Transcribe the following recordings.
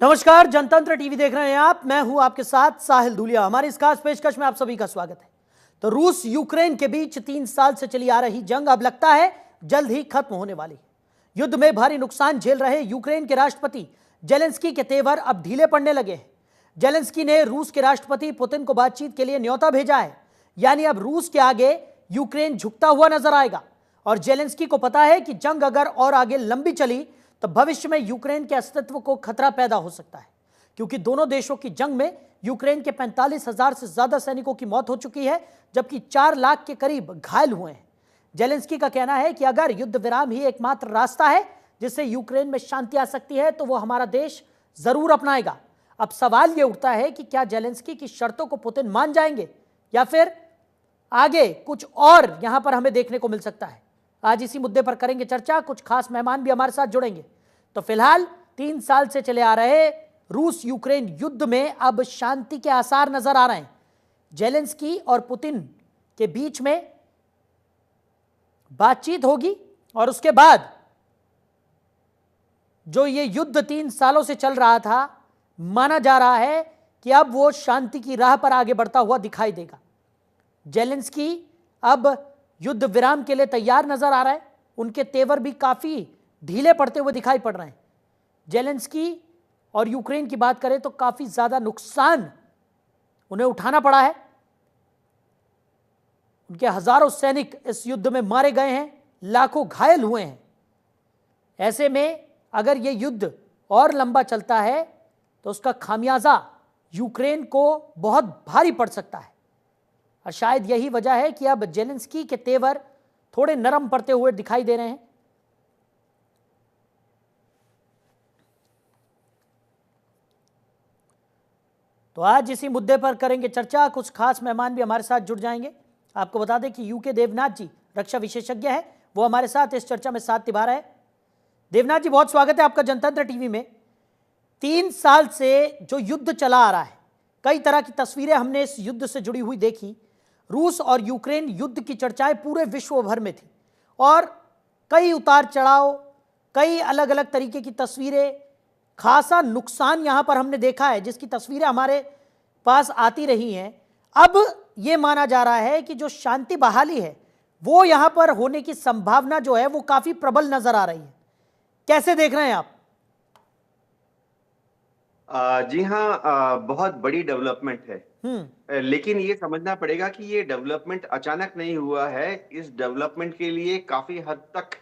नमस्कार, जनतंत्र टीवी देख रहे हैं आप। मैं हूं आपके साथ साहिल धूलिया। हमारी इस खास पेशकश में आप सभी का स्वागत है। तो रूस यूक्रेन के बीच 3 साल से चली आ रही जंग अब लगता है जल्द ही खत्म होने वाली है। युद्ध में भारी नुकसान झेल रहे यूक्रेन के राष्ट्रपति जेलेंस्की के तेवर अब ढीले पड़ने लगे हैं। जेलेंस्की ने रूस के राष्ट्रपति पुतिन को बातचीत के लिए न्योता भेजा है, यानी अब रूस के आगे यूक्रेन झुकता हुआ नजर आएगा। और जेलेंस्की को पता है कि जंग अगर और आगे लंबी चली तो भविष्य में यूक्रेन के अस्तित्व को खतरा पैदा हो सकता है, क्योंकि दोनों देशों की जंग में यूक्रेन के 45,000 से ज्यादा सैनिकों की मौत हो चुकी है, जबकि 4 लाख के करीब घायल हुए हैं। जेलेंस्की का कहना है कि अगर युद्ध विराम ही एकमात्र रास्ता है जिससे यूक्रेन में शांति आ सकती है तो वो हमारा देश जरूर अपनाएगा। अब सवाल यह उठता है कि क्या जेलेंस्की की शर्तों को पुतिन मान जाएंगे या फिर आगे कुछ और यहां पर हमें देखने को मिल सकता है। आज इसी मुद्दे पर करेंगे चर्चा। कुछ खास मेहमान भी हमारे साथ जुड़ेंगे। तो फिलहाल 3 साल से चले आ रहे रूस यूक्रेन युद्ध में अब शांति के आसार नजर आ रहे हैं। जेलेंस्की और पुतिन के बीच में बातचीत होगी और उसके बाद जो ये युद्ध 3 सालों से चल रहा था, माना जा रहा है कि अब वो शांति की राह पर आगे बढ़ता हुआ दिखाई देगा। जेलेंस्की अब युद्ध विराम के लिए तैयार नजर आ रहा है। उनके तेवर भी काफी ढीले पड़ते हुए दिखाई पड़ रहे हैं। जेलेंस्की और यूक्रेन की बात करें तो काफी ज्यादा नुकसान उन्हें उठाना पड़ा है। उनके हजारों सैनिक इस युद्ध में मारे गए हैं, लाखों घायल हुए हैं। ऐसे में अगर यह युद्ध और लंबा चलता है तो उसका खामियाजा यूक्रेन को बहुत भारी पड़ सकता है। और शायद यही वजह है कि अब जेलेंस्की के तेवर थोड़े नरम पड़ते हुए दिखाई दे रहे हैं। तो आज इसी मुद्दे पर करेंगे चर्चा। कुछ खास मेहमान भी हमारे साथ जुड़ जाएंगे। आपको बता दें कि यूके देवनाथ जी रक्षा विशेषज्ञ हैं, वो हमारे साथ इस चर्चा में साथ निभा रहे हैं। देवनाथ जी, बहुत स्वागत है आपका जनतंत्र टीवी में। 3 साल से जो युद्ध चला आ रहा है, कई तरह की तस्वीरें हमने इस युद्ध से जुड़ी हुई देखी। रूस और यूक्रेन युद्ध की चर्चाएं पूरे विश्व भर में थी और कई उतार चढ़ाव, कई अलग अलग तरीके की तस्वीरें, खासा नुकसान यहां पर हमने देखा है, जिसकी तस्वीरें हमारे पास आती रही हैं। अब यह माना जा रहा है कि जो शांति बहाली है वो यहां पर होने की संभावना जो है वो काफी प्रबल नजर आ रही है। कैसे देख रहे हैं आप? जी हाँ, बहुत बड़ी डेवलपमेंट है। लेकिन ये समझना पड़ेगा कि ये डेवलपमेंट अचानक नहीं हुआ है। इस डेवलपमेंट के लिए काफी हद तक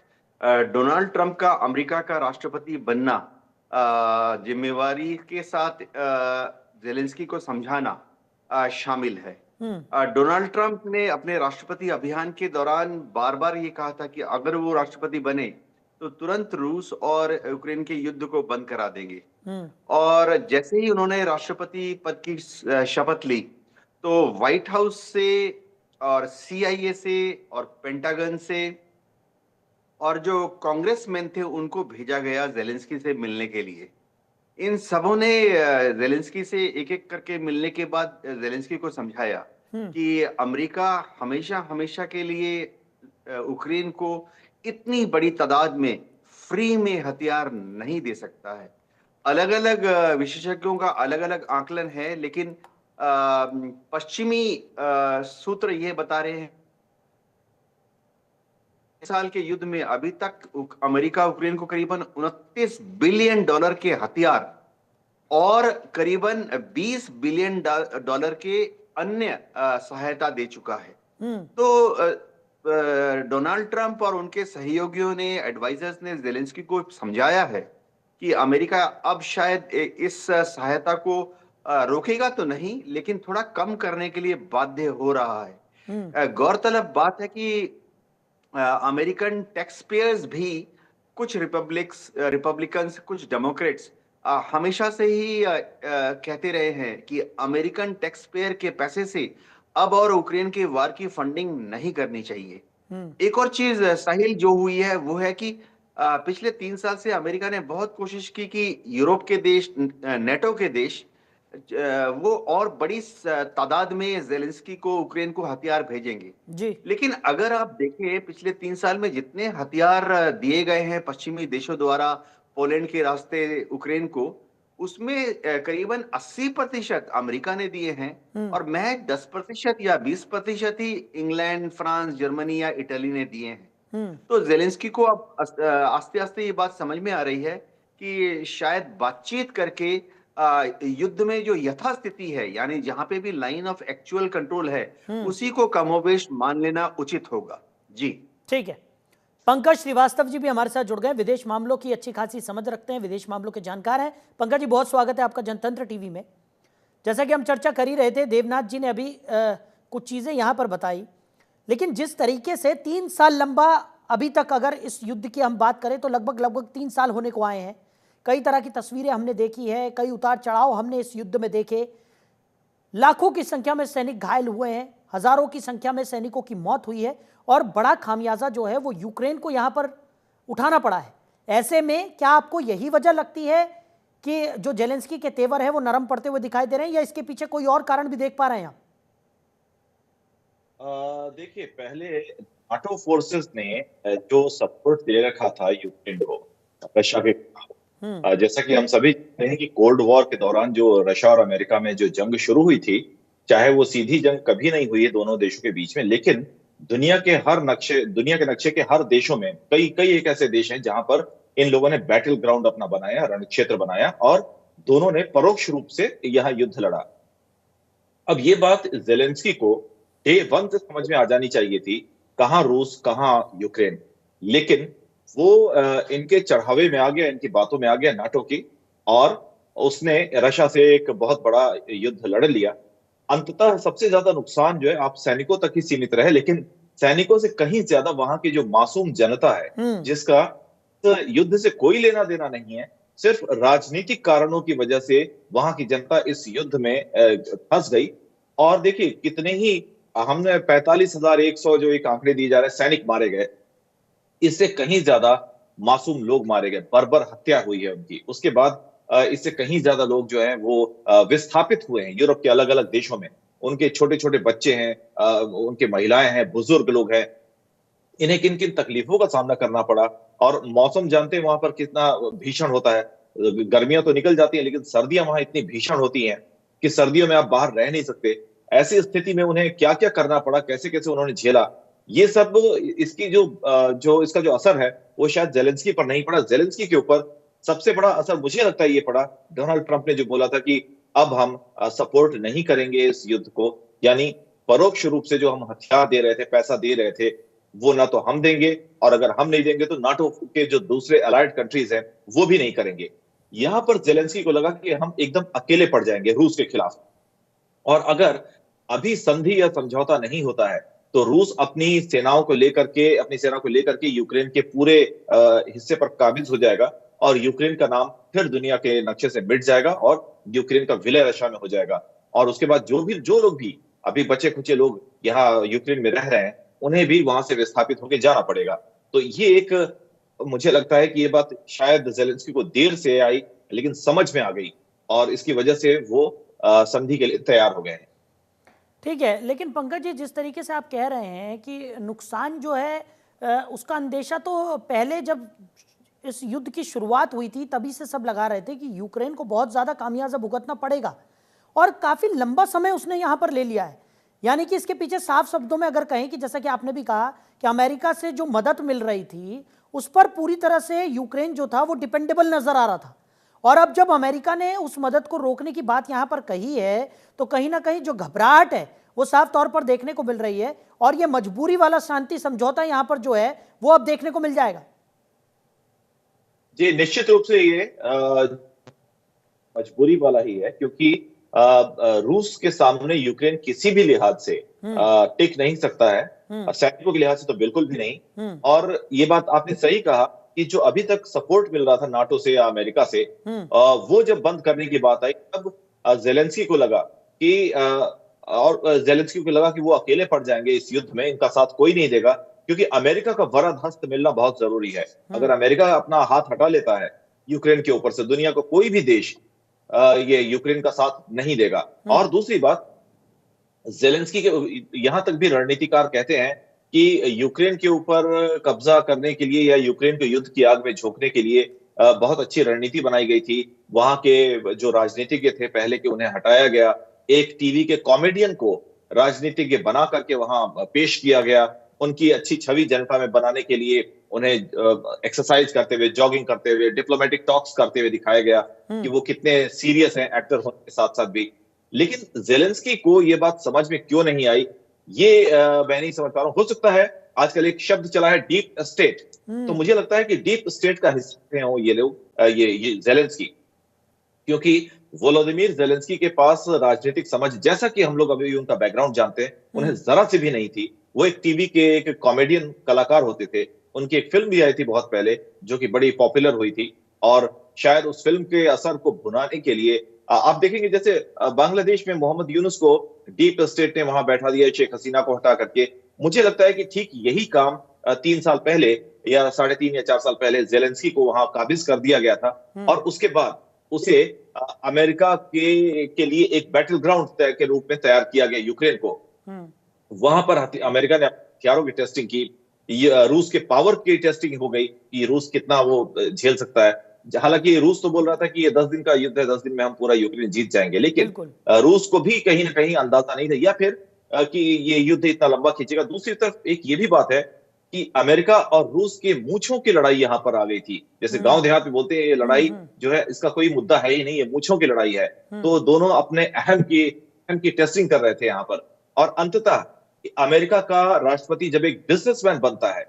डोनाल्ड ट्रंप का अमेरिका का राष्ट्रपति बनना, जिम्मेवारी के साथ जेलेंस्की को समझाना शामिल है। डोनाल्ड ट्रंप ने अपने राष्ट्रपति अभियान के दौरान बार बार ये कहा था कि अगर वो राष्ट्रपति बने तो तुरंत रूस और यूक्रेन के युद्ध को बंद करा देंगे। और जैसे ही उन्होंने राष्ट्रपति पद की शपथ ली तो व्हाइट हाउस से और सीआईए से और पेंटागन से और जो कांग्रेसमैन थे उनको भेजा गया जेलेंस्की से मिलने के लिए। इन सबों ने जेलेंस्की से एक एक करके मिलने के बाद जेलेंस्की को समझाया कि अमेरिका हमेशा हमेशा के लिए यूक्रेन को इतनी बड़ी तादाद में फ्री में हथियार नहीं दे सकता है। अलग अलग विशेषज्ञों का अलग अलग आकलन है, लेकिन पश्चिमी सूत्र ये बता रहे हैं साल के युद्ध में अभी तक अमेरिका यूक्रेन को करीबन $29 बिलियन के हथियार और करीबन $20 बिलियन के अन्य सहायता दे चुका है। तो डोनाल्ड ट्रंप और उनके सहयोगियों ने, एडवाइजर्स ने जेलेंस्की को समझाया है कि अमेरिका अब शायद इस सहायता को रोकेगा तो नहीं, लेकिन थोड़ा कम करने के लिए बाध्य हो रहा है। गौरतलब बात है कि अमेरिकन टैक्स पेयर्स भी, कुछ रिपब्लिकन्स, कुछ डेमोक्रेट्स हमेशा से ही कहते रहे हैं कि अमेरिकन टैक्स पेयर के पैसे से अब और यूक्रेन के वार की फंडिंग नहीं करनी चाहिए। एक और चीज साहिल जो हुई है वो है कि पिछले 3 साल से अमेरिका ने बहुत कोशिश की कि यूरोप के देश, नेटो के देश वो और बड़ी तादाद में जेलेंस्की को, यूक्रेन को हथियार भेजेंगे जी। लेकिन अगर आप देखें पिछले 3 साल में जितने हथियार दिए गए हैं पश्चिमी देशों द्वारा पोलैंड के रास्ते यूक्रेन को, उसमें करीबन 80% अमेरिका ने दिए हैं और महज 10% या 20% ही इंग्लैंड, फ्रांस, जर्मनी या इटली ने दिए हैं। तो ज़ेलेंस्की को अब आस्ते-आस्ते ये बात समझ में आ रही है कि शायद बातचीत करके युद्ध में जो यथास्थिति है, यानी जहाँ पे भी लाइन ऑफ एक्चुअल कंट्रोल है, उसी को कमोबेश मान लेना उचित होगा। जी। ठीक है। पंकज श्रीवास्तव जी भी हमारे साथ जुड़ गए, विदेश मामलों की अच्छी खासी समझ रखते हैं, विदेश मामलों के जानकार हैं। पंकज जी, बहुत स्वागत है आपका जनतंत्र टीवी में। जैसा कि हम चर्चा कर ही रहे थे, देवनाथ जी ने अभी कुछ चीज़ें यहाँ पर बताई, लेकिन जिस तरीके से 3 साल लंबा अभी तक अगर इस युद्ध की हम बात करें तो लगभग 3 साल होने को आए हैं। कई तरह की तस्वीरें हमने देखी है, कई उतार चढ़ाव हमने इस युद्ध में देखे, लाखों की संख्या में सैनिक घायल हुए हैं, हजारों की संख्या में सैनिकों की मौत हुई है और बड़ा खामियाजा जो है वो यूक्रेन को यहां पर उठाना पड़ा है। ऐसे में क्या आपको यही वजह लगती है कि जो जेलेंस्की के तेवर है वो नरम पड़ते हुए दिखाई दे रहे हैं, या इसके पीछे कोई और कारण भी देख पा रहे हैं आप? देखिए, पहले नाटो फोर्सेस ने जो सपोर्ट दे रखा था यूक्रेन को रशिया के खिलाफ, जैसा कि हम सभी जानते हैं कि कोल्ड वॉर के दौरान जो रशिया और अमेरिका में जो जंग शुरू हुई थी, चाहे वो सीधी जंग कभी नहीं हुई है दोनों देशों के बीच में, लेकिन दुनिया के नक्शे के हर देशों में कई एक ऐसे देश हैं जहां पर इन लोगों ने बैटल ग्राउंड अपना बनाया, रण क्षेत्र बनाया और दोनों ने परोक्ष रूप से यह युद्ध लड़ा। अब ये बात जेलेंस्की को डे 1 से समझ में आ जानी चाहिए थी, कहां रूस कहां यूक्रेन, लेकिन वो इनके चढ़ावे में आ गया, इनकी बातों में आ गया नाटो की, और उसने रशिया से एक बहुत बड़ा युद्ध लड़ लिया। अंततः सबसे ज्यादा नुकसान जो है आप सैनिकों तक ही सीमित रहे, लेकिन सैनिकों से कहीं ज्यादा वहां की जो मासूम जनता है, जिसका युद्ध से कोई लेना देना नहीं है, सिर्फ राजनीतिक कारणों की वजह से वहां की जनता इस युद्ध में फंस गई। और देखिए कितने ही हमने 45,100 जो एक आंकड़े दिए जा रहे हैं सैनिक मारे गए, इससे कहीं ज्यादा मासूम लोग मारे गए, बर्बर हत्या हुई है उनकी। उसके बाद इससे कहीं ज्यादा लोग जो हैं वो विस्थापित हुए हैं यूरोप के अलग अलग देशों में। उनके छोटे छोटे बच्चे हैं, उनके महिलाएं हैं, बुजुर्ग लोग हैं, इन्हें किन किन तकलीफों का सामना करना पड़ा। और मौसम जानते हैं वहां पर कितना भीषण होता है, गर्मियां तो निकल जाती हैं लेकिन सर्दियां वहां इतनी भीषण होती हैं कि सर्दियों में आप बाहर रह नहीं सकते। ऐसी स्थिति में उन्हें क्या क्या करना पड़ा, कैसे कैसे उन्होंने झेला, ये सब इसकी इसका जो असर है वो शायद जेलेंस्की पर नहीं पड़ा। जेलेंस्की के ऊपर सबसे बड़ा असर मुझे लगता है ये पड़ा, डोनाल्ड ट्रंप ने जो बोला था कि अब हम सपोर्ट नहीं करेंगे इस युद्ध को, यानी परोक्ष रूप से जो हम हथियार दे रहे थे, पैसा दे रहे थे, वो ना तो हम देंगे, और अगर हम नहीं देंगे तो नाटो के जो दूसरे अलाइड कंट्रीज हैं वो भी नहीं करेंगे। यहां पर जेलेंस्की को लगा कि हम एकदम अकेले पड़ जाएंगे रूस के खिलाफ, और अगर अभी संधि या समझौता नहीं होता है तो रूस अपनी सेना को लेकर के यूक्रेन के पूरे हिस्से पर काबिज हो जाएगा और यूक्रेन का नाम फिर दुनिया के नक्शे से मिट जाएगा और यूक्रेन का विलय रशिया में हो जाएगा। और उसके बाद जो लोग भी अभी बचे खुचे लोग यहाँ यूक्रेन में रह रहे हैं, उन्हें भी वहां से विस्थापित होकर जाना पड़ेगा। तो ये एक, मुझे लगता है कि ये बात शायद जेलेंस्की को देर से आई लेकिन समझ में आ गई, और इसकी वजह से वो संधि के लिए तैयार हो गए हैं। ठीक है, लेकिन पंकज जी, जिस तरीके से आप कह रहे हैं कि नुकसान जो है उसका अंदेशा तो पहले जब इस युद्ध की शुरुआत हुई थी तभी से सब लगा रहे थे कि यूक्रेन को बहुत ज़्यादा खामियाजा भुगतना पड़ेगा, और काफ़ी लंबा समय उसने यहाँ पर ले लिया है। यानी कि इसके पीछे साफ शब्दों में अगर कहें कि जैसा कि आपने भी कहा कि अमेरिका से जो मदद मिल रही थी उस पर पूरी तरह से यूक्रेन जो था वो डिपेंडेबल नजर आ रहा था, और अब जब अमेरिका ने उस मदद को रोकने की बात यहाँ पर कही है तो कहीं ना कहीं जो घबराहट है वो साफ तौर पर देखने को मिल रही है, और ये मजबूरी वाला शांति समझौता यहाँ पर जो है वो अब देखने को मिल जाएगा। जी, निश्चित रूप से ये मजबूरी वाला ही है, क्योंकि रूस के सामने यूक्रेन किसी भी लिहाज से टिक नहीं सकता है, सैनिकों के लिहाज से तो बिल्कुल भी नहीं। और ये बात आपने सही कहा कि जो अभी तक सपोर्ट मिल रहा था नाटो से या अमेरिका से, वो जब बंद करने की बात आई तब जेलेंस्की को लगा कि वो अकेले पड़ जाएंगे इस युद्ध में, इनका साथ कोई नहीं देगा, क्योंकि अमेरिका का वरद हस्त मिलना बहुत जरूरी है। अगर अमेरिका अपना हाथ हटा लेता है यूक्रेन के ऊपर से, दुनिया को कोई भी देश ये यूक्रेन का साथ नहीं देगा। और दूसरी बात, जेलेंस्की के यहां तक भी रणनीतिकार कहते हैं कि यूक्रेन के ऊपर कब्जा करने के लिए या यूक्रेन को युद्ध की आग में झोंकने के लिए बहुत अच्छी रणनीति बनाई गई थी। वहां के जो राजनीतिज्ञ थे पहले के, उन्हें हटाया गया। एक टीवी के कॉमेडियन को राजनीतिज्ञ बना करके वहां पेश किया गया। उनकी अच्छी छवि जनता में बनाने के लिए उन्हें एक्सरसाइज करते हुए, जॉगिंग करते हुए, डिप्लोमेटिक टॉक्स करते हुए दिखाया गया कि वो कितने सीरियस हैं एक्टर होने के साथ साथ भी। लेकिन जेलेंस्की को ये बात समझ में क्यों नहीं आई, ये मैं नहीं समझ पा रहा हूं। हो सकता है आजकल एक शब्द चला है डीप स्टेट, तो मुझे लगता है कि डीप स्टेट का हिस्सा हैं वो ये लोग, ये जेलेंस्की। क्योंकि वोलोदिमीर जेलेंस्की के पास राजनीतिक समझ, जैसा कि हम लोग अभी उनका बैकग्राउंड जानते हैं, उन्हें जरा से भी नहीं थी। वो एक टीवी के एक कॉमेडियन कलाकार होते थे। उनकी एक फिल्म भी आई थी बहुत पहले, जो कि बड़ी पॉपुलर हुई थी, और शायद उस फिल्म के असर को भुनाने के लिए आप देखेंगे, जैसे बांग्लादेश में मोहम्मद यूनुस को डीप स्टेट ने वहां बैठा दिया शेख हसीना को हटा करके। मुझे लगता है कि ठीक यही काम 3 साल पहले या 3.5 या 4 साल पहले जेलेंस्की को वहां काबिज कर दिया गया था, और उसके बाद उसे अमेरिका के लिए एक बैटल ग्राउंड के रूप में तैयार किया गया यूक्रेन को। वहां पर अमेरिका ने हथियारों की टेस्टिंग की, रूस के पावर की टेस्टिंग हो गई कि रूस कितना वो झेल सकता है। हालांकि रूस तो बोल रहा था कि ये 10 दिन का युद्ध है, 10 दिन में हम पूरा यूक्रेन जीत जाएंगे, लेकिन रूस को भी कहीं ना कहीं अंदाजा नहीं था, या फिर कि ये युद्ध इतना लंबा खींचेगा। दूसरी तरफ एक ये भी बात है कि अमेरिका और रूस के मूंछों की लड़ाई यहां पर आ गई थी। जैसे गांव देहात में बोलते हैं, ये लड़ाई जो है इसका कोई मुद्दा है ही नहीं, ये मूंछों की लड़ाई है। तो दोनों अपने अहम की टेस्टिंग कर रहे थे यहां पर। और अंततः अमेरिका का राष्ट्रपति जब एक बिजनेसमैन बनता है,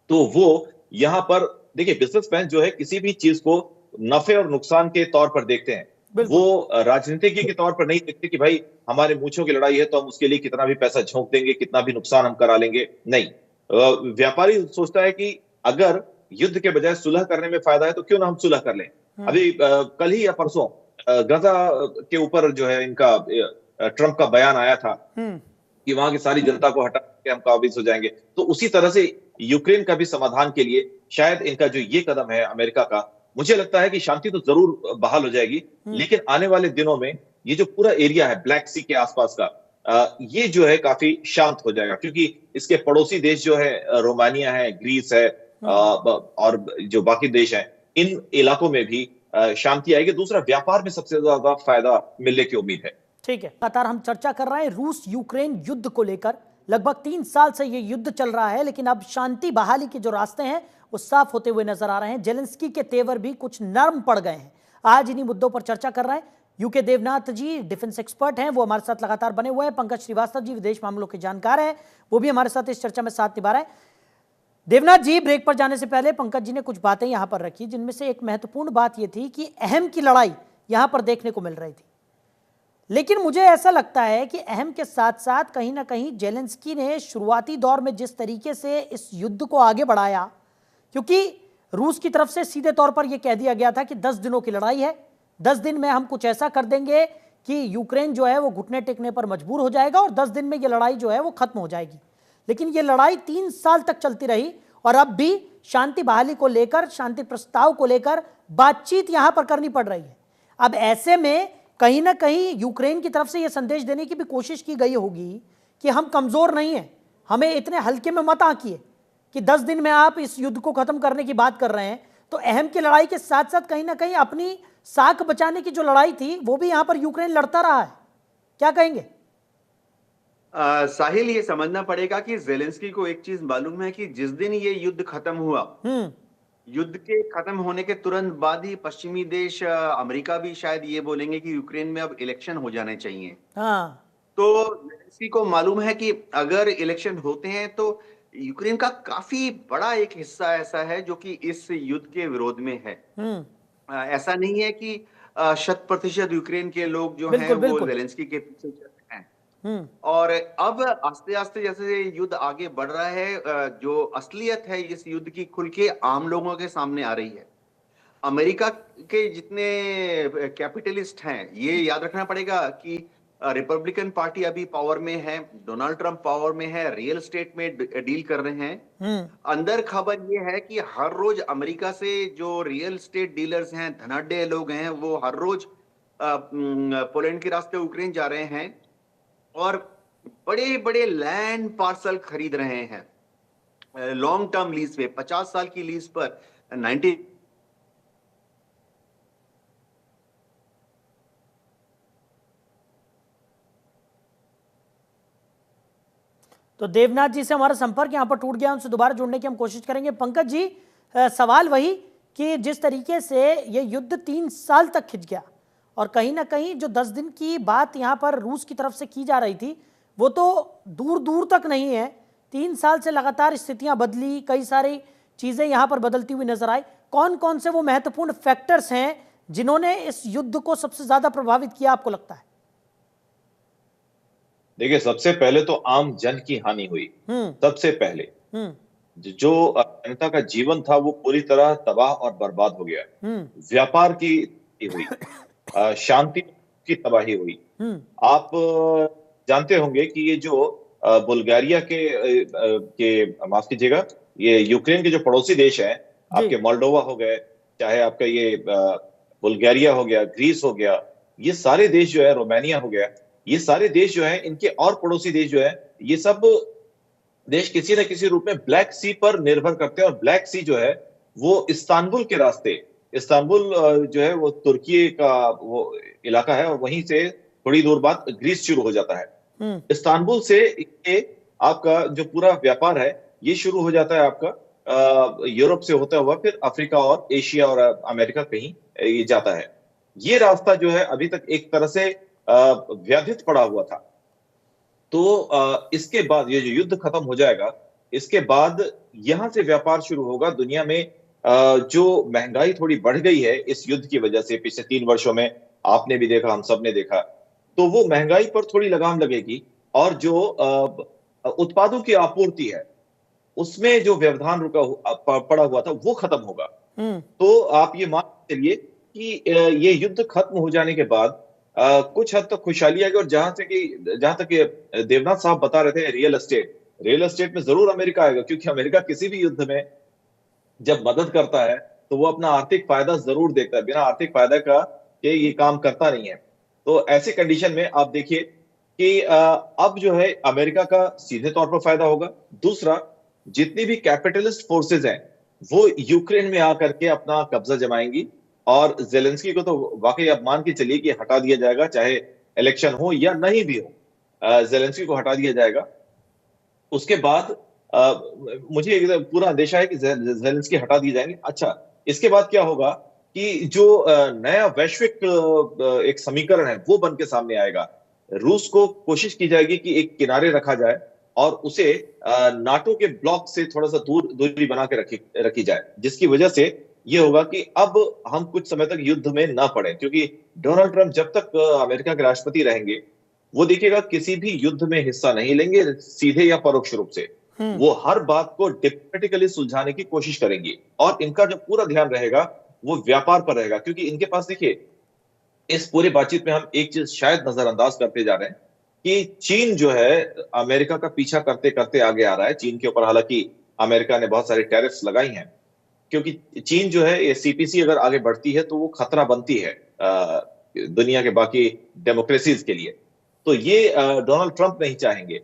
तो वो यहां पर, देखिए, बिजनेसमैन जो है किसी भी चीज को नफे और नुकसान के तौर पर देखते हैं। वो राजनीतिज्ञ के तौर पर नहीं देखते कि भाई हमारे मूंछों की लड़ाई है तो हम उसके लिए कितना भी पैसा झोंक देंगे, कितना भी नुकसान हम करा लेंगे। नहीं, व्यापारी सोचता है कि अगर युद्ध के बजाय सुलह करने में फायदा है तो क्यों ना हम सुलह कर लें। अभी कल ही या परसों गजा के ऊपर जो है इनका ट्रंप का बयान आया था कि वहां की सारी जनता को हटा के हम काबिज हो जाएंगे। तो उसी तरह से यूक्रेन का भी समाधान के लिए शायद इनका जो ये कदम है अमेरिका का, मुझे लगता है कि शांति तो जरूर बहाल हो जाएगी, लेकिन आने वाले दिनों में ये जो पूरा एरिया है ब्लैक सी के आसपास का, ये जो है काफी शांत हो जाएगा। क्योंकि इसके पड़ोसी देश जो है, रोमानिया है, ग्रीस है, और जो बाकी देश हैं, इन इलाकों में भी शांति आएगी। दूसरा, व्यापार में सबसे ज्यादा फायदा मिलने की उम्मीद है। ठीक है, लगातार हम चर्चा कर रहे हैं रूस यूक्रेन युद्ध को लेकर। लगभग 3 साल से ये युद्ध चल रहा है, लेकिन अब शांति बहाली के जो रास्ते हैं वो साफ होते हुए नजर आ रहे हैं। जेलेंस्की के तेवर भी कुछ नरम पड़ गए हैं। आज इन्हीं मुद्दों पर चर्चा कर रहे हैं यूके देवनाथ जी, डिफेंस एक्सपर्ट हैं, वो हमारे साथ लगातार बने हुए हैं। पंकज श्रीवास्तव जी, विदेश मामलों के जानकार हैं, वो भी हमारे साथ इस चर्चा में साथ निभा रहे हैं। देवनाथ जी, ब्रेक पर जाने से पहले पंकज जी ने कुछ बातें यहां पर रखी, जिनमें से एक महत्वपूर्ण बात यह थी कि अहम की लड़ाई यहां पर देखने को मिल रही थी। लेकिन मुझे ऐसा लगता है कि अहम के साथ साथ कहीं ना कहीं जेलेंस्की ने शुरुआती दौर में जिस तरीके से इस युद्ध को आगे बढ़ाया, क्योंकि रूस की तरफ से सीधे तौर पर यह कह दिया गया था कि 10 दिनों की लड़ाई है, 10 दिन में हम कुछ ऐसा कर देंगे कि यूक्रेन जो है वो घुटने टेकने पर मजबूर हो जाएगा और 10 दिन में यह लड़ाई जो है वो खत्म हो जाएगी। लेकिन यह लड़ाई 3 साल तक चलती रही और अब भी शांति बहाली को लेकर, शांति प्रस्ताव को लेकर बातचीत यहां पर करनी पड़ रही है। अब ऐसे में कहीं ना कहीं यूक्रेन की तरफ से यह संदेश देने की भी कोशिश की गई होगी कि हम कमजोर नहीं हैं, हमें इतने हल्के में मत आंकिए कि 10 दिन में आप इस युद्ध को खत्म करने की बात कर रहे हैं। तो अहम की लड़ाई के साथ साथ कहीं ना कहीं अपनी साख बचाने की जो लड़ाई थी वो भी यहां पर यूक्रेन लड़ता रहा है। क्या कहेंगे? साहिल, ये समझना पड़ेगा कि जेलेंस्की को एक चीज मालूम है कि जिस दिन ये युद्ध खत्म हुआ, युद्ध के खत्म होने के तुरंत बाद ही पश्चिमी देश, अमेरिका भी शायद ये बोलेंगे कि यूक्रेन में अब इलेक्शन हो जाने चाहिए। तो जेलेंस्की को मालूम है कि अगर इलेक्शन होते हैं तो यूक्रेन का काफी बड़ा एक हिस्सा ऐसा है जो कि इस युद्ध के विरोध में है। ऐसा नहीं है कि 100% यूक्रेन के लोग जो हैं वो जेलेंस्की के पीछे चल रहे हैं। और अब आस्ते आस्ते जैसे युद्ध आगे बढ़ रहा है, जो असलियत है इस युद्ध की खुल के आम लोगों के सामने आ रही है। अमेरिका के जितने कैपिटलिस्ट हैं, ये याद रखना पड़ेगा कि रिपब्लिकन पार्टी अभी पावर में है, डोनाल्ड ट्रंप पावर में है, रियल एस्टेट में डील कर रहे हैं। अंदर खबर ये है कि हर रोज अमेरिका से जो रियल एस्टेट डीलर्स हैं, धनाढ्य लोग हैं, वो हर रोज पोलैंड के रास्ते यूक्रेन जा रहे हैं और बड़े बड़े लैंड पार्सल खरीद रहे हैं लॉन्ग टर्म लीज पे, 50 साल की लीज पर, 90 तो देवनाथ जी से हमारा संपर्क यहाँ पर टूट गया, उनसे दोबारा जुड़ने की हम कोशिश करेंगे। पंकज जी, सवाल वही कि जिस तरीके से ये युद्ध 3 साल तक खिंच गया और कहीं ना कहीं जो 10 दिन की बात यहाँ पर रूस की तरफ से की जा रही थी वो तो दूर दूर तक नहीं है। 3 साल से लगातार स्थितियां बदली, कई सारी चीजें यहाँ पर बदलती हुई नजर आई। कौन कौन से वो महत्वपूर्ण फैक्टर्स हैं जिन्होंने इस युद्ध को सबसे ज्यादा प्रभावित किया आपको लगता है? देखिए, सबसे पहले तो आम जन की हानि हुई। सबसे पहले जो जनता का जीवन था वो पूरी तरह तबाह और बर्बाद हो गया। व्यापार की हुई, शांति की तबाही हुई। आप जानते होंगे कि ये जो बुल्गारिया के माफ कीजिएगा, ये यूक्रेन के जो पड़ोसी देश हैं, आपके मोल्डोवा हो गए, चाहे आपका ये बुल्गारिया हो गया, ग्रीस हो गया, ये सारे देश जो है, रोमानिया हो गया, ये सारे देश जो है, इनके और पड़ोसी देश जो है, ये सब देश किसी न किसी रूप में ब्लैक सी पर निर्भर करते हैं। और ब्लैक सी जो है वो इस्तांबुल के रास्ते, इस्तांबुल जो है वो तुर्की का वो इलाका है और वहीं से थोड़ी दूर बाद ग्रीस शुरू हो जाता है। इस्तांबुल से ये आपका जो पूरा व्यापार है ये शुरू हो जाता है आपका यूरोप से होता हुआ फिर अफ्रीका और एशिया और अमेरिका कहीं ये जाता है। ये रास्ता जो है अभी तक एक तरह से व्याधित पड़ा हुआ था। तो इसके बाद ये जो युद्ध खत्म हो जाएगा, इसके बाद यहां से व्यापार शुरू होगा। दुनिया में जो महंगाई थोड़ी बढ़ गई है इस युद्ध की वजह से, पिछले 3 वर्षों में आपने भी देखा, हम सब ने देखा, तो वो महंगाई पर थोड़ी लगाम लगेगी और जो उत्पादों की आपूर्ति है उसमें जो व्यवधान पड़ा हुआ था वो खत्म होगा। तो आप ये मान चलिए कि ये युद्ध खत्म हो जाने के बाद कुछ हद तक खुशहाली आएगी। और जहां तक देवनाथ साहब बता रहे थे रियल एस्टेट में जरूर अमेरिका आएगा, क्योंकि अमेरिका किसी भी युद्ध में जब मदद करता है तो वो अपना आर्थिक फायदा जरूर देखता है, बिना आर्थिक फायदा का ये काम करता नहीं है। तो ऐसी कंडीशन में आप देखिए कि अब जो है अमेरिका का सीधे तौर पर फायदा होगा। दूसरा, जितनी भी कैपिटलिस्ट फोर्सेज हैं वो यूक्रेन में आकर के अपना कब्जा जमाएंगी और जेलेंस्की को तो वाकई आप मान के चलिए कि हटा दिया जाएगा, चाहे इलेक्शन हो या नहीं भी हो, जेलेंस्की को हटा दिया जाएगा। उसके बाद मुझे पूरा अंदेशा है कि जेलेंस्की हटा दिए जाएंगे। अच्छा, इसके बाद क्या होगा कि जो नया वैश्विक एक समीकरण है वो बन के सामने आएगा। रूस को कोशिश की जाएगी कि एक किनारे रखा जाए और उसे नाटो के ब्लॉक से थोड़ा सा दूरी बना के रखी जाए, जिसकी वजह से ये होगा कि अब हम कुछ समय तक युद्ध में ना पड़े। क्योंकि डोनाल्ड ट्रंप जब तक अमेरिका के राष्ट्रपति रहेंगे वो देखिएगा किसी भी युद्ध में हिस्सा नहीं लेंगे, सीधे या परोक्ष रूप से। वो हर बात को डिप्लोमेटिकली सुलझाने की कोशिश करेंगे और इनका जो पूरा ध्यान रहेगा वो व्यापार पर रहेगा। क्योंकि इनके पास देखिए, इस पूरी बातचीत में हम एक चीज शायद नजरअंदाज करते जा रहे हैं कि चीन जो है अमेरिका का पीछा करते करते आगे आ रहा है। चीन के ऊपर हालांकि अमेरिका ने बहुत सारे टैरिफ्स लगाई हैं, क्योंकि चीन जो है ये सीपीसी अगर आगे बढ़ती है तो वो खतरा बनती है दुनिया के बाकी डेमोक्रेसीज के लिए। तो ये डोनाल्ड ट्रंप नहीं चाहेंगे।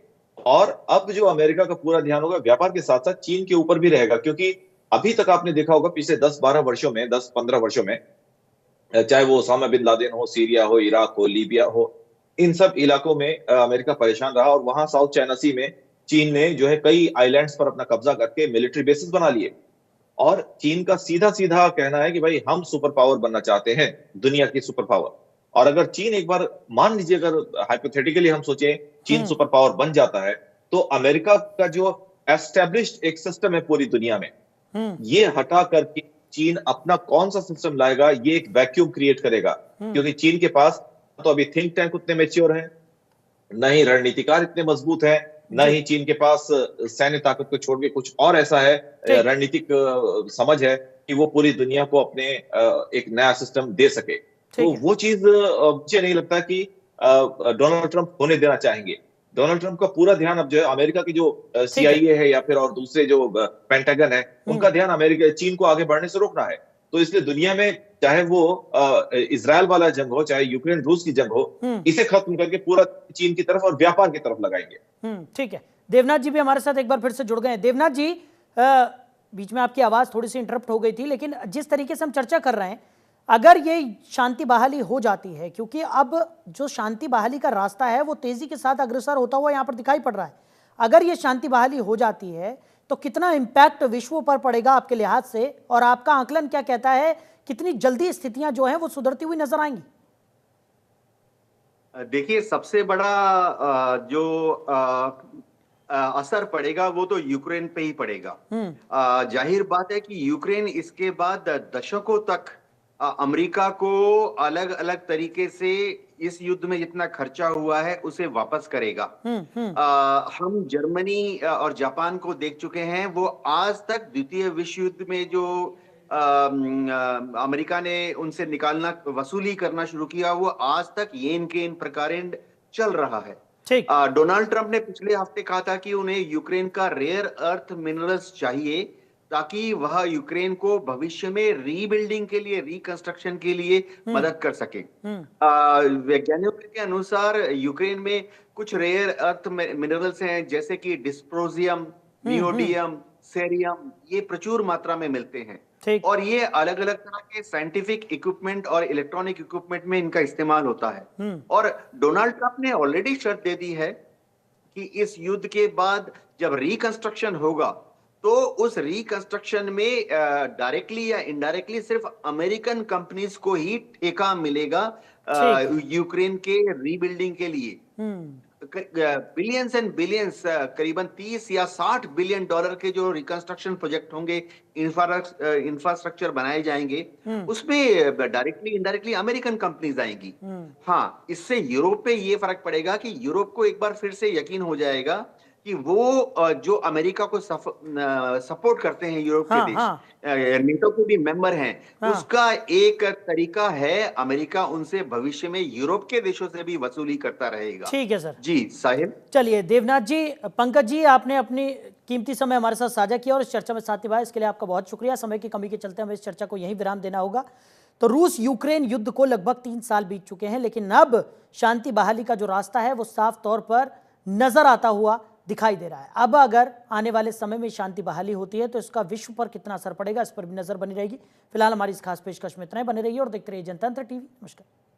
और अब जो अमेरिका का पूरा ध्यान होगा व्यापार के साथ साथ चीन के ऊपर भी रहेगा। क्योंकि अभी तक आपने देखा होगा पिछले 10-12 वर्षों में, 10-15 वर्षों में, चाहे वो ओसामा बिन लादेन हो, सीरिया हो, इराक हो, लीबिया हो, इन सब इलाकों में अमेरिका परेशान रहा। और वहां साउथ चाइना सी में चीन ने जो है कई आइलैंड्स पर अपना कब्जा करके मिलिट्री बेसिस बना लिए। और चीन का सीधा सीधा कहना है कि भाई हम सुपर पावर बनना चाहते हैं, दुनिया की सुपर पावर। और अगर चीन एक बार, मान लीजिए अगर हाइपोथेटिकली हम सोचें चीन सुपर पावर बन जाता है, तो अमेरिका का जो एस्टेब्लिश्ड एक सिस्टम है पूरी दुनिया में, ये हटा करके चीन अपना कौन सा सिस्टम लाएगा, ये एक वैक्यूम क्रिएट करेगा। क्योंकि चीन के पास तो अभी थिंक टैंक उतने मैच्योर हैं, न ही रणनीतिकार इतने मजबूत हैं, न ही चीन के पास सैन्य ताकत को छोड़ के कुछ और ऐसा है रणनीतिक समझ है कि वो पूरी दुनिया को अपने एक नया सिस्टम दे सके। तो वो चीज मुझे नहीं लगता कि डोनाल्ड ट्रंप होने देना चाहेंगे। डोनाल्ड ट्रंप का पूरा ध्यान अब जो है अमेरिका की जो CIA है या फिर और दूसरे जो पेंटागन है, उनका ध्यान अमेरिका, चीन को आगे बढ़ने से रोकना है। तो इसलिए दुनिया में चाहे वो इजराइल वाला जंग हो, चाहे यूक्रेन रूस की जंग हो, इसे खत्म करके पूरा चीन की तरफ और व्यापार की तरफ लगाएंगे। ठीक है, देवनाथ जी भी हमारे साथ एक बार फिर से जुड़ गए हैं। देवनाथ जी, बीच में आपकी आवाज थोड़ी सी इंटरप्ट हो गई थी, लेकिन जिस तरीके से हम चर्चा कर रहे हैं, अगर ये शांति बहाली हो जाती है, क्योंकि अब जो शांति बहाली का रास्ता है वो तेजी के साथ अग्रसर होता हुआ यहाँ पर दिखाई पड़ रहा है, अगर ये शांति बहाली हो जाती है तो कितना इम्पैक्ट विश्व पर पड़ेगा आपके लिहाज से, और आपका आकलन क्या कहता है, कितनी जल्दी स्थितियां जो हैं वो सुधरती हुई नजर आएंगी? देखिए, सबसे बड़ा जो असर पड़ेगा वो तो यूक्रेन पे ही पड़ेगा। जाहिर बात है कि यूक्रेन इसके बाद दशकों तक अमेरिका को अलग अलग तरीके से इस युद्ध में जितना खर्चा हुआ है उसे वापस करेगा। हम जर्मनी और जापान को देख चुके हैं, वो आज तक द्वितीय विश्व युद्ध में जो अमेरिका ने उनसे निकालना वसूली करना शुरू किया, वो आज तक येन के इन प्रकारेण चल रहा है। ठीक। डोनाल्ड ट्रंप ने पिछले हफ्ते कहा था कि उन्हें यूक्रेन का रेयर अर्थ मिनरल्स चाहिए ताकि वह यूक्रेन को भविष्य में रीबिल्डिंग के लिए, रिकंस्ट्रक्शन के लिए मदद कर सके। वैज्ञानिकों के अनुसार यूक्रेन में कुछ रेयर अर्थ मिनरल्स हैं, जैसे कि डिस्प्रोजियम, नियोडियम, सेरियम, ये प्रचुर मात्रा में मिलते हैं। ठीक। और ये अलग अलग तरह के साइंटिफिक इक्विपमेंट और इलेक्ट्रॉनिक इक्विपमेंट में इनका इस्तेमाल होता है। और डोनाल्ड ट्रंप ने ऑलरेडी शर्त दे दी है कि इस युद्ध के बाद जब रिकंस्ट्रक्शन होगा तो उस रिकंस्ट्रक्शन में डायरेक्टली या इनडायरेक्टली सिर्फ अमेरिकन कंपनीज को ही ठेका मिलेगा यूक्रेन के रीबिल्डिंग के लिए। बिलियंस एंड बिलियंस, करीबन 30 या 60 बिलियन डॉलर के जो रिकंस्ट्रक्शन प्रोजेक्ट होंगे, इंफ्रास्ट्रक्चर बनाए जाएंगे, उसमें डायरेक्टली इनडायरेक्टली अमेरिकन कंपनीज आएंगी। हाँ, इससे यूरोप पे ये फर्क पड़ेगा कि यूरोप को एक बार फिर से यकीन हो जाएगा कि वो जो अमेरिका को सपोर्ट करते हैं, यूरोप के देश, नेटो के भी मेंबर हैं, उसका एक तरीका है, अमेरिका उनसे भविष्य में यूरोप के देशों से भी वसूली करता रहेगा। ठीक है सर। जी साहिब। चलिए देवनाथ जी, पंकज जी, आपने अपनी कीमती समय हमारे साथ साझा किया और इस चर्चा में साथ निभाया, इसके लिए आपका बहुत शुक्रिया। समय की कमी के चलते हमें इस चर्चा को यहीं विराम देना होगा। तो रूस यूक्रेन युद्ध को लगभग 3 साल बीत चुके हैं, लेकिन अब शांति बहाली का जो रास्ता है वो साफ तौर पर नजर आता हुआ दिखाई दे रहा है। अब अगर आने वाले समय में शांति बहाली होती है तो इसका विश्व पर कितना असर पड़ेगा, इस पर भी नजर बनी रहेगी। फिलहाल हमारी इस खास पेशकश में इतना ही। बने रहिए और देखते रहिए जनतंत्र टीवी। नमस्कार।